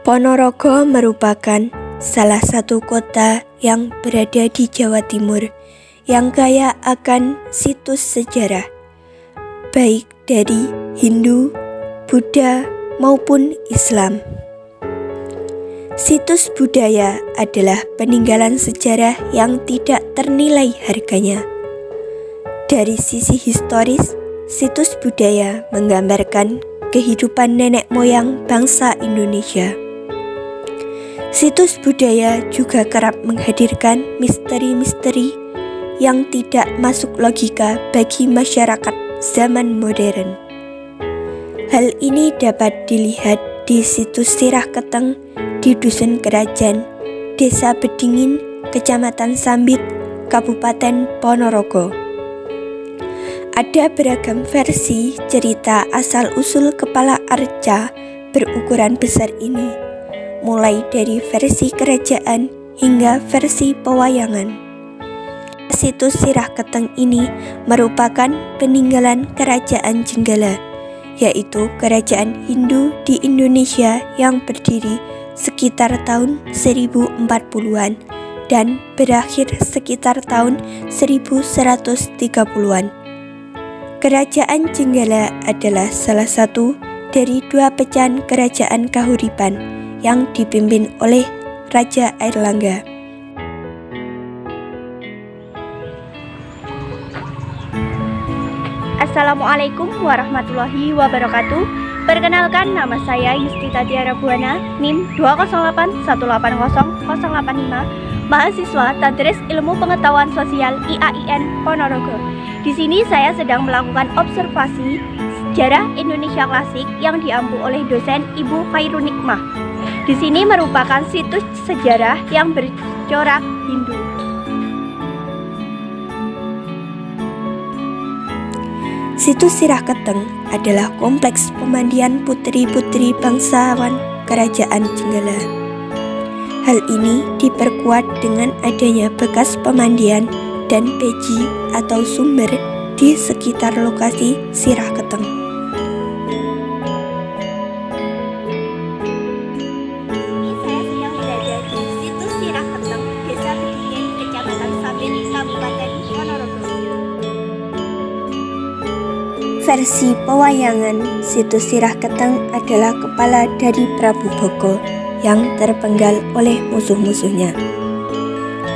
Ponorogo merupakan salah satu kota yang berada di Jawa Timur yang kaya akan situs sejarah, baik dari Hindu, Buddha, maupun Islam. Situs budaya adalah peninggalan sejarah yang tidak ternilai harganya. Dari sisi historis, situs budaya menggambarkan kehidupan nenek moyang bangsa Indonesia. Situs budaya juga kerap menghadirkan misteri-misteri yang tidak masuk logika bagi masyarakat zaman modern. Hal ini dapat dilihat di situs Sirah Keteng di Dusun Kerajaan, Desa Bedingin, Kecamatan Sambit, Kabupaten Ponorogo. Ada beragam versi cerita asal-usul kepala arca berukuran besar ini, mulai dari versi kerajaan hingga versi pewayangan. Situs Sirah Keteng ini merupakan peninggalan Kerajaan Jenggala, yaitu kerajaan Hindu di Indonesia yang berdiri sekitar tahun 1040-an dan berakhir sekitar tahun 1130-an. Kerajaan Jenggala adalah salah satu dari dua pecahan kerajaan Kahuripan yang dipimpin oleh Raja Airlangga. Assalamualaikum warahmatullahi wabarakatuh. Perkenalkan, nama saya Yustita Tiara Buana, NIM 208180085, mahasiswa Tadris Ilmu Pengetahuan Sosial IAIN Ponorogo. Di sini saya sedang melakukan observasi sejarah Indonesia klasik yang diampu oleh dosen Ibu Khairun Nikmah. Di sini merupakan situs sejarah yang bercorak Hindu. Situs Sirah Keteng adalah kompleks pemandian putri-putri bangsawan Kerajaan Jenggala. Hal ini diperkuat dengan adanya bekas pemandian dan peji atau sumber di sekitar lokasi Sirah Keteng. Ini saya sedang berada di situs Sirah Keteng, Desa Bedingin, Kecamatan Sambit, Kabupaten Ponorogo. Versi pewayangan, situs Sirah Keteng adalah kepala dari Prabu Boko yang terpenggal oleh musuh-musuhnya.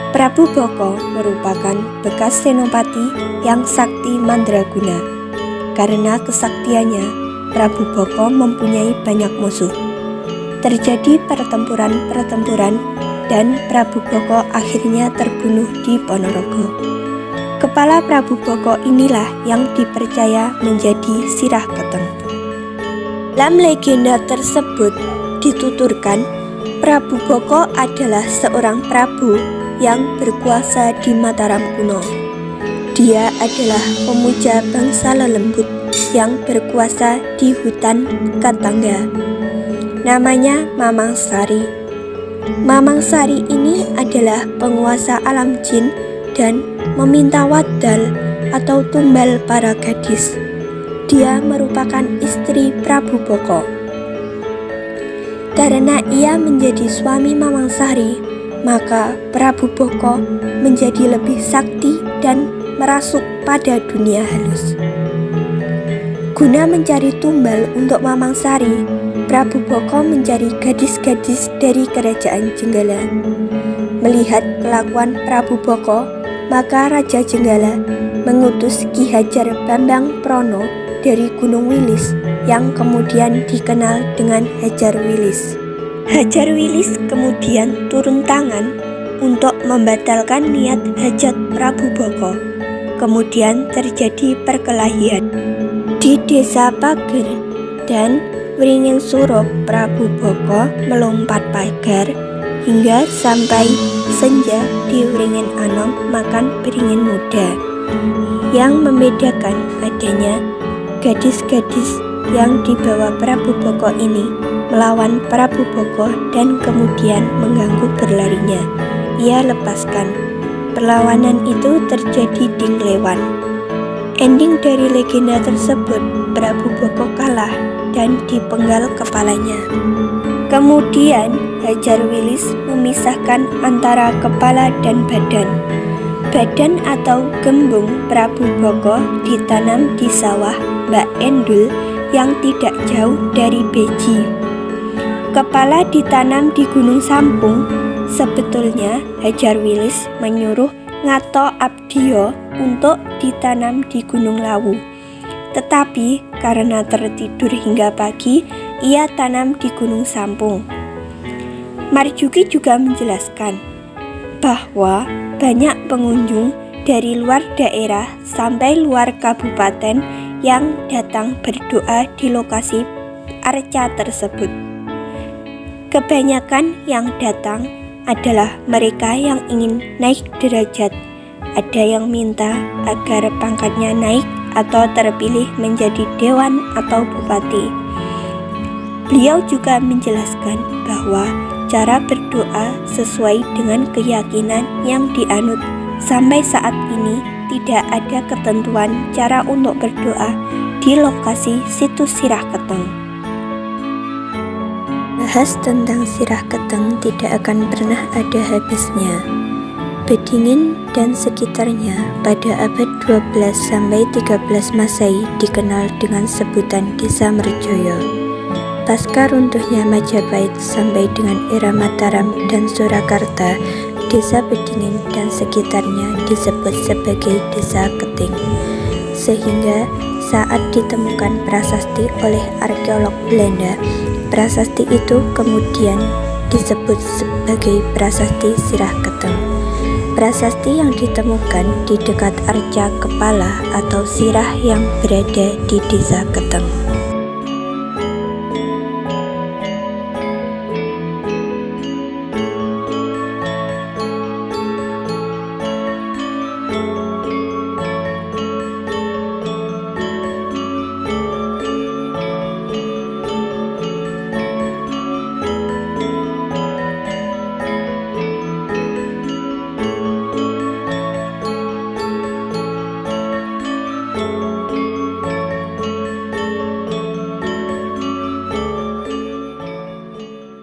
Prabu Boko merupakan bekas senopati yang sakti mandraguna. Karena kesaktiannya, Prabu Boko mempunyai banyak musuh. Terjadi pertempuran-pertempuran dan Prabu Boko akhirnya terbunuh di Ponorogo. Kepala Prabu Boko inilah yang dipercaya menjadi Sirah Keteng. Dalam legenda tersebut dituturkan Prabu Boko adalah seorang prabu yang berkuasa di Mataram kuno. Dia adalah pemuja bangsa lelembut yang berkuasa di hutan Katangga. Namanya Mamang Sari. Mamang Sari ini adalah penguasa alam jin dan meminta wadal atau tumbal para gadis. Dia merupakan istri Prabu Boko. Karena ia menjadi suami Mamang Sari, maka Prabu Boko menjadi lebih sakti dan merasuk pada dunia halus. Guna mencari tumbal untuk Mamang Sari, Prabu Boko mencari gadis-gadis dari Kerajaan Jenggala. Melihat kelakuan Prabu Boko, maka Raja Jenggala mengutus Ki Hajar Bambang Prono dari Gunung Wilis yang kemudian dikenal dengan Hajar Wilis. Hajar Wilis kemudian turun tangan untuk membatalkan niat hajat Prabu Boko. Kemudian terjadi perkelahian di Desa Pager dan Wringin Suro. Prabu Boko melompat pagar hingga sampai senja di Wringin Anom makan beringin muda. Yang membedakan adanya gadis-gadis yang dibawa Prabu Boko ini melawan Prabu Boko dan kemudian mengganggu berlarinya. Ia lepaskan. Perlawanan itu terjadi di Nglewan. Ending dari legenda tersebut, Prabu Boko kalah dan dipenggal kepalanya. Kemudian Hajar Wilis memisahkan antara kepala dan badan. Badan atau gembung Prabu Boko ditanam di sawah Mbak Endul yang tidak jauh dari Beji. Kepala ditanam di Gunung Sampung. Sebetulnya Hajar Wilis menyuruh Ngato Abdiyo untuk ditanam di Gunung Lawu. Tetapi karena tertidur hingga pagi, ia tanam di Gunung Sampung. Marjuki juga menjelaskan bahwa banyak pengunjung dari luar daerah sampai luar kabupaten yang datang berdoa di lokasi arca tersebut. Kebanyakan yang datang adalah mereka yang ingin naik derajat. Ada yang minta agar pangkatnya naik atau terpilih menjadi dewan atau bupati. Beliau juga menjelaskan bahwa cara berdoa sesuai dengan keyakinan yang dianut. Sampai saat ini tidak ada ketentuan cara untuk berdoa di lokasi situs Sirah Keteng. Bahas tentang Sirah Keteng tidak akan pernah ada habisnya. Bedingin dan sekitarnya pada abad 12 sampai 13 Masehi dikenal dengan sebutan Desa Merjoyo. Pasca runtuhnya Majapahit sampai dengan era Mataram dan Surakarta, Desa Bedingin dan sekitarnya disebut sebagai Desa Keting. Sehingga saat ditemukan prasasti oleh arkeolog Belanda, prasasti itu kemudian disebut sebagai Prasasti Sirah Keteng. Prasasti yang ditemukan di dekat arca kepala atau sirah yang berada di Desa Keteng.